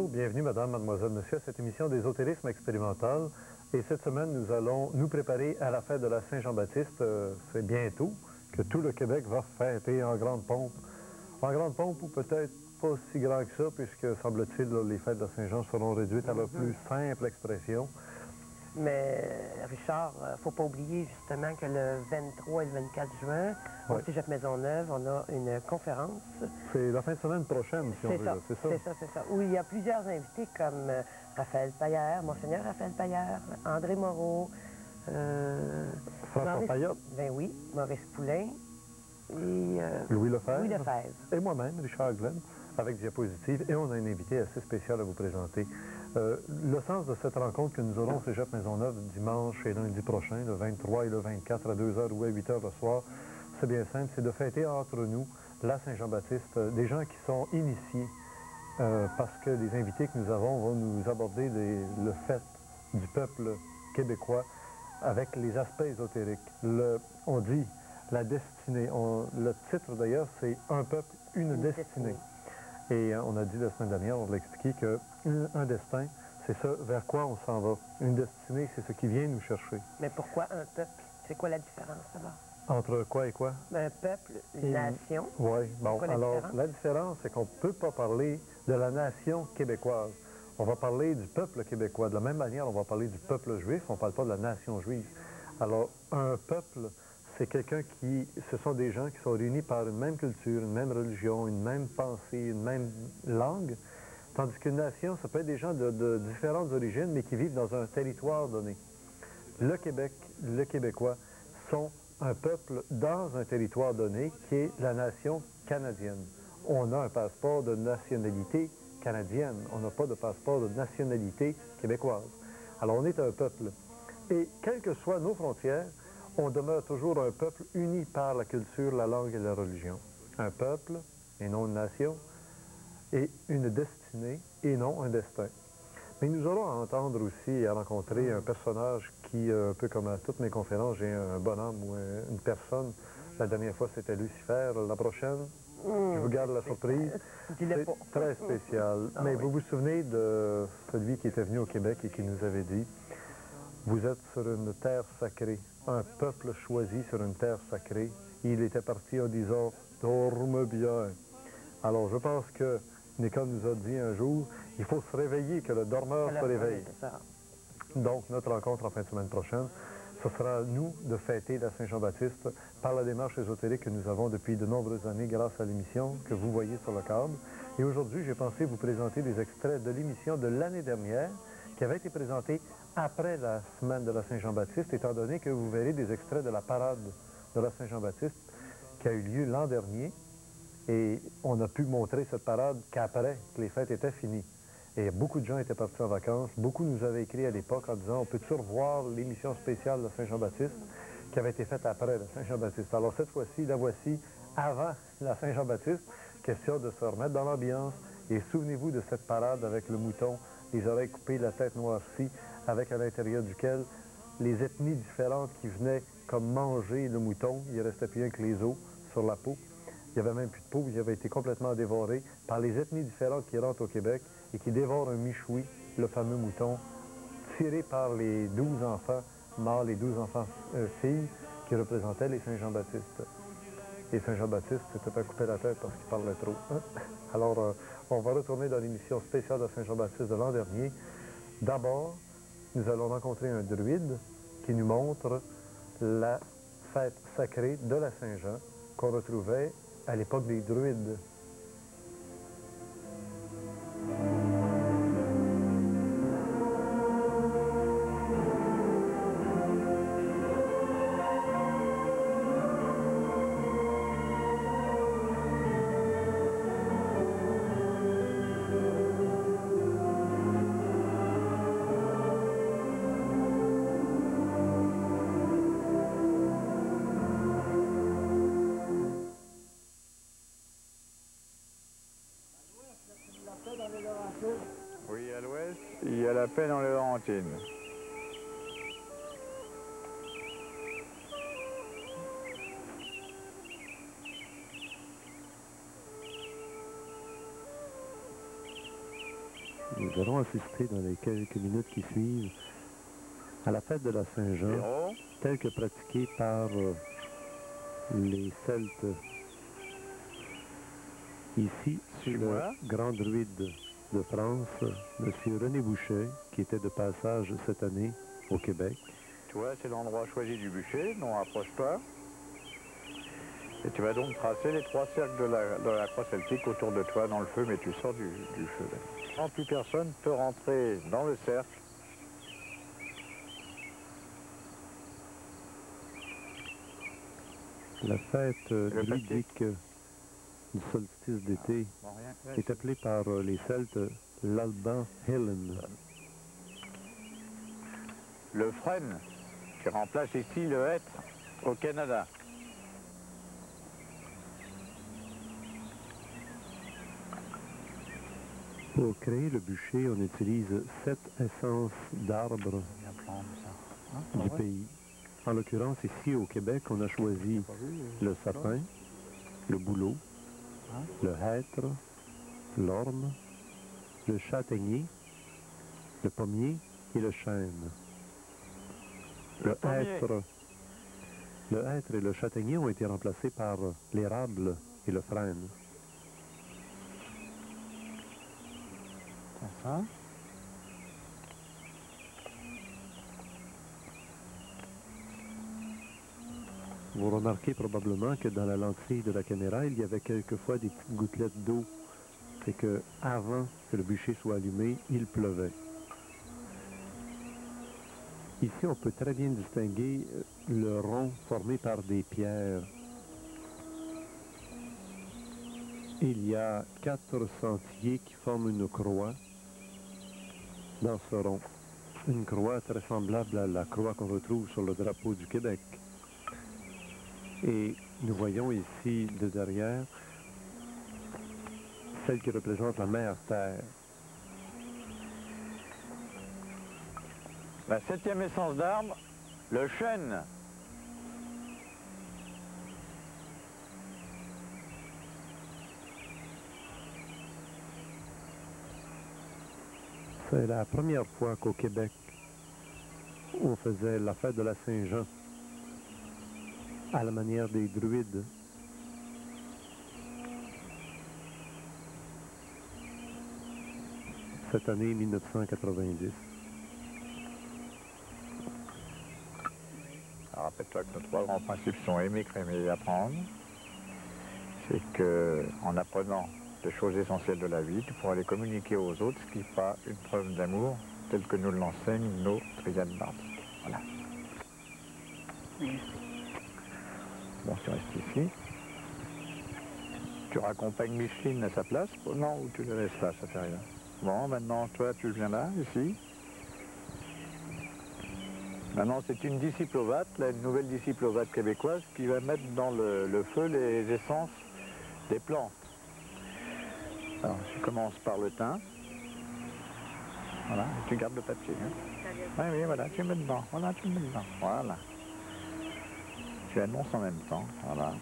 Bonjour, bienvenue madame, mademoiselle, monsieur à cette émission d'ésotérisme expérimental. Et cette semaine, nous allons nous préparer à la fête de la Saint-Jean-Baptiste. C'est bientôt que tout le Québec va fêter en grande pompe. En grande pompe ou peut-être pas si grand que ça, puisque semble-t-il les fêtes de Saint-Jean seront réduites à leur plus simple expression. Mais Richard, il ne faut pas oublier justement que le 23 et le 24 juin, au Cégep Maisonneuve, on a une conférence. C'est la fin de semaine prochaine, si on veut, c'est ça? C'est ça. Où il y a plusieurs invités comme Raphaël Paillère, Monseigneur Raphaël Paillère, André Moreau, François Payotte. Ben oui, Maurice Poulain et Louis Lefebvre. Louis Lefebvre. Et moi-même, Richard Glenn, avec diapositive. Et on a un invité assez spécial à vous présenter. Le sens de cette rencontre que nous aurons au Cégep Maisonneuve dimanche et lundi prochain, le 23 et le 24 à 2h ou à 8h le soir, c'est bien simple, c'est de fêter entre nous la Saint-Jean-Baptiste, des gens qui sont initiés, parce que les invités que nous avons vont nous aborder le fait du peuple québécois avec les aspects ésotériques. On dit la destinée. Le titre d'ailleurs, c'est « Un peuple, une destinée ». Et on a dit la semaine dernière, on l'a expliqué, qu'un destin, c'est ça vers quoi on s'en va. Une destinée, c'est ce qui vient nous chercher. Mais pourquoi un peuple? C'est quoi la différence alors? Entre quoi et quoi? Un peuple, une nation. Oui, bon, alors différence? la différence, c'est qu'on ne peut pas parler de la nation québécoise. On va parler du peuple québécois. De la même manière, on va parler du peuple juif, on ne parle pas de la nation juive. Alors, un peuple, c'est ce sont des gens qui sont réunis par une même culture, une même religion, une même pensée, une même langue, tandis qu'une nation, ça peut être des gens de différentes origines, mais qui vivent dans un territoire donné. Le Québec, les Québécois sont un peuple dans un territoire donné qui est la nation canadienne. On a un passeport de nationalité canadienne, on n'a pas de passeport de nationalité québécoise. Alors on est un peuple. Et quelles que soient nos frontières, on demeure toujours un peuple uni par la culture, la langue et la religion. Un peuple, et non une nation, et une destinée, et non un destin. Mais nous allons entendre aussi et à rencontrer un personnage qui, un peu comme à toutes mes conférences, j'ai un bonhomme ou une personne. La dernière fois, c'était Lucifer. La prochaine, je vous garde la surprise. C'est très spécial. Mais vous vous souvenez de celui qui était venu au Québec et qui nous avait dit « Vous êtes sur une terre sacrée, un peuple choisi sur une terre sacrée. » Il était parti en disant « Dorme bien ». Alors, je pense que Nicole nous a dit un jour, il faut se réveiller, que le dormeur se réveille. Donc, notre rencontre en fin de semaine prochaine, ce sera à nous de fêter la Saint-Jean-Baptiste par la démarche ésotérique que nous avons depuis de nombreuses années grâce à l'émission que vous voyez sur le câble. Et aujourd'hui, j'ai pensé vous présenter des extraits de l'émission de l'année dernière qui avait été présentée après la semaine de la Saint-Jean-Baptiste, étant donné que vous verrez des extraits de la parade de la Saint-Jean-Baptiste qui a eu lieu l'an dernier. Et on a pu montrer cette parade qu'après que les fêtes étaient finies. Et beaucoup de gens étaient partis en vacances. Beaucoup nous avaient écrit à l'époque en disant « On peut-tu revoir l'émission spéciale de Saint-Jean-Baptiste qui avait été faite après la Saint-Jean-Baptiste? » Alors cette fois-ci, la voici avant la Saint-Jean-Baptiste. Question de se remettre dans l'ambiance. Et souvenez-vous de cette parade avec le mouton, les oreilles coupées, la tête noircie, avec à l'intérieur duquel les ethnies différentes qui venaient comme manger le mouton. Il ne restait plus rien que les os sur la peau. Il n'y avait même plus de peau, il avait été complètement dévoré par les ethnies différentes qui rentrent au Québec et qui dévorent un michoui, le fameux mouton, tiré par les 12 enfants mâles, les 12 enfants filles qui représentaient les Saint-Jean-Baptiste. Et Saint-Jean-Baptiste s'était fait couper la tête parce qu'il parlait trop. Alors, on va retourner dans l'émission spéciale de Saint-Jean-Baptiste de l'an dernier. D'abord, nous allons rencontrer un druide qui nous montre la fête sacrée de la Saint-Jean qu'on retrouvait à l'époque des druides. Oui, à l'ouest, il y a la paix dans les Laurentines. Nous allons assister dans les quelques minutes qui suivent à la fête de la Saint-Jean, Héros. telle que pratiquée par les Celtes. Ici, c'est le Suis-moi. grand druide de France, M. René Boucher, qui était de passage cette année au Québec. Tu vois, c'est l'endroit choisi du bûcher, non, approche-toi. Et tu vas donc tracer les 3 cercles de la croix celtique autour de toi dans le feu, mais tu sors du feu. Quand plus personne peut rentrer dans le cercle. La fête druidique du solstice d'été Bon, rien. est appelée par les Celtes l'Alban Helen. Le frêne qui remplace ici le hêtre au Canada. Pour créer le bûcher, on utilise 7 essences d'arbres du pays. En l'occurrence, ici au Québec, on a choisi le sapin, le bouleau, le hêtre, l'orme, le châtaignier, le pommier et le chêne. Le hêtre et le châtaignier ont été remplacés par l'érable et le frêne. Ça. Vous remarquez probablement que dans la lentille de la caméra, il y avait quelquefois des petites gouttelettes d'eau. C'est que avant que le bûcher soit allumé, il pleuvait. Ici, on peut très bien distinguer le rond formé par des pierres. Il y a 4 sentiers qui forment une croix dans ce rond. Une croix très semblable à la croix qu'on retrouve sur le drapeau du Québec. Et nous voyons ici de derrière celle qui représente la mère Terre. La 7e essence d'arbre, le chêne. C'est la première fois qu'au Québec, on faisait la fête de la Saint-Jean à la manière des druides. Cette année 1990. Alors, rappelle-toi que nos 3 grands principes sont aimer, crémer et apprendre. C'est que en apprenant les choses essentielles de la vie, tu pourras les communiquer aux autres, ce qui fera une preuve d'amour, telle que nous l'enseignent nos triades nordiques. Voilà. Bon, tu restes ici. Tu raccompagnes Micheline à sa place? Non, ou tu le laisses là, ça fait rien. Bon, maintenant, toi, tu viens là, ici. Maintenant, c'est une disciplovate, là, une nouvelle disciplovate québécoise qui va mettre dans le feu les essences des plantes. Alors, je commence par le thym. Voilà, et tu gardes le papier. Hein. Oui, voilà, tu mets dedans. Voilà, tu mets dedans. Voilà. Tu annonces en même temps. Voilà.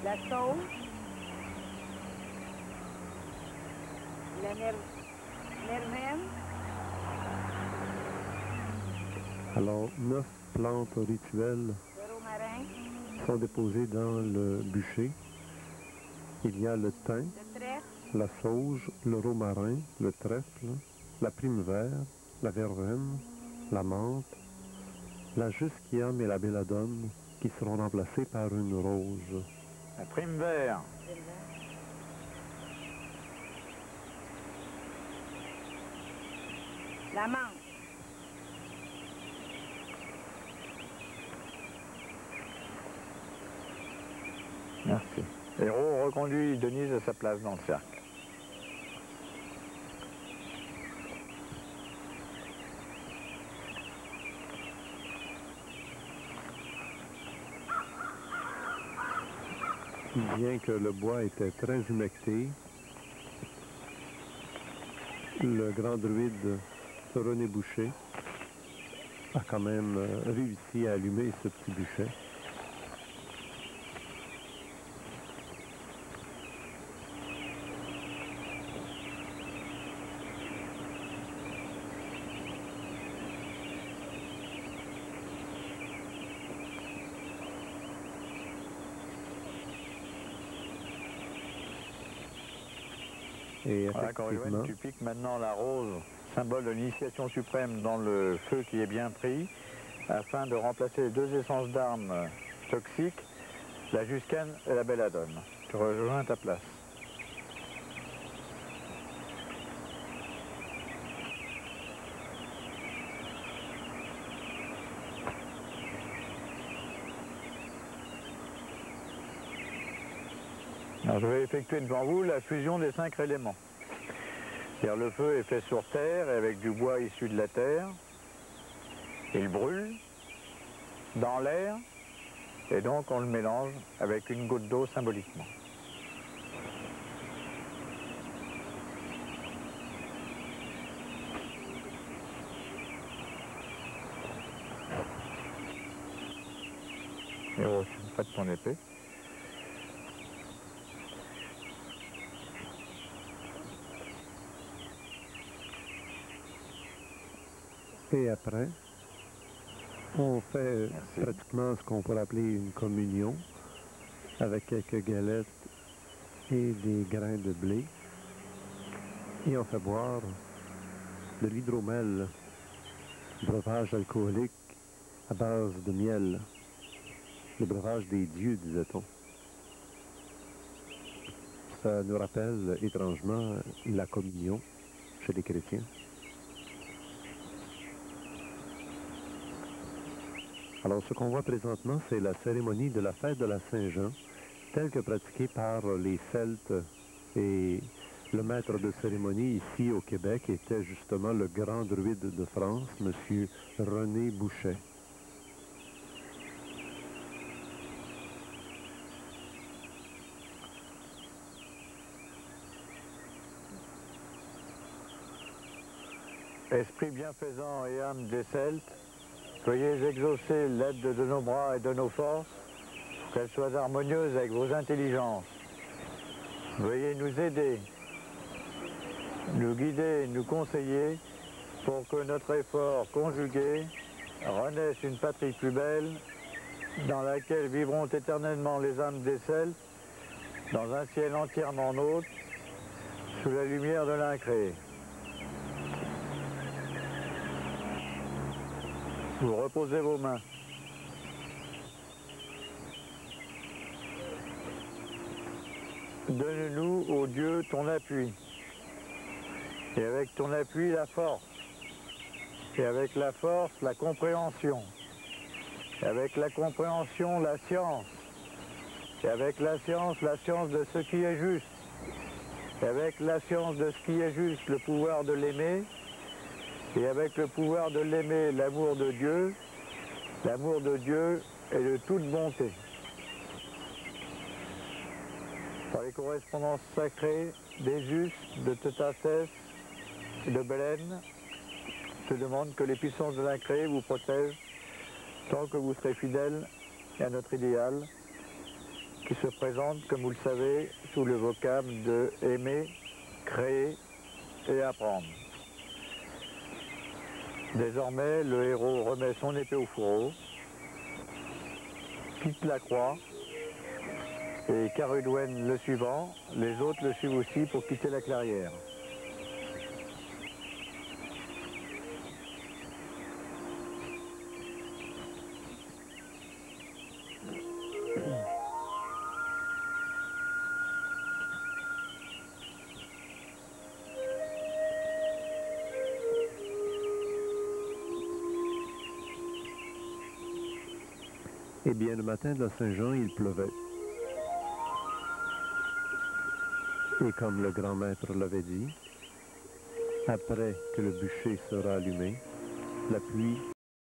La sauge, la nervène, Alors, 9 plantes rituelles le romarin, sont déposées dans le bûcher. Il y a le thym, le trèfle, la sauge, le romarin, le trèfle, la primevère, la verveine, la menthe, la jusquiame et la belladone qui seront remplacées par une rose. La primevère. la menthe, Merci. Héros reconduit Denise à sa place dans le cercle. Bien que le bois était très humecté, le grand druide René Boucher a quand même réussi à allumer ce petit bûcher. Et Voilà, effectivement, Coriouen, tu piques maintenant la rose, symbole de l'initiation suprême, dans le feu qui est bien pris, afin de remplacer les deux essences d'armes toxiques, la juscane et la belladone. Tu rejoins ta place. Alors, je vais effectuer devant vous la fusion des 5 éléments. C'est-à-dire le feu est fait sur terre avec du bois issu de la terre. Il brûle dans l'air et donc on le mélange avec une goutte d'eau symboliquement. Et oh, tu me de ton épée. et après, on fait pratiquement ce qu'on pourrait appeler une communion avec quelques galettes et des grains de blé. Et on fait boire de l'hydromel, breuvage alcoolique à base de miel, le breuvage des dieux, disait-on. Ça nous rappelle étrangement la communion chez les chrétiens. Alors, ce qu'on voit présentement, c'est la cérémonie de la fête de la Saint-Jean, telle que pratiquée par les Celtes. Et le maître de cérémonie ici au Québec était justement le grand druide de France, M. René Bouchet. Esprit bienfaisant et âme des Celtes, veuillez exaucer l'aide de nos bras et de nos forces, pour qu'elles soient harmonieuses avec vos intelligences. Veuillez nous aider, nous guider, nous conseiller, pour que notre effort conjugué renaisse une patrie plus belle, dans laquelle vivront éternellement les âmes des Celtes, dans un ciel entièrement nôtre, sous la lumière de l'incréé. Vous reposez vos mains. Donne-nous, ô Dieu, ton appui. Et avec ton appui, la force. Et avec la force, la compréhension. Et avec la compréhension, la science. Et avec la science de ce qui est juste. Et avec la science de ce qui est juste, le pouvoir de l'aimer. Et avec le pouvoir de l'aimer, l'amour de Dieu est de toute bonté. Par les correspondances sacrées d'Ésus, de Teutathès et de Bélène, je demande que les puissances de l'incréé vous protègent tant que vous serez fidèles à notre idéal qui se présente, comme vous le savez, sous le vocable de aimer, créer et apprendre. Désormais, le héros remet son épée au fourreau, quitte la croix, et Coriouen le suivant, les autres le suivent aussi pour quitter la clairière. Eh bien, le matin de la Saint-Jean, il pleuvait. Et comme le grand maître l'avait dit, après que le bûcher sera allumé, la pluie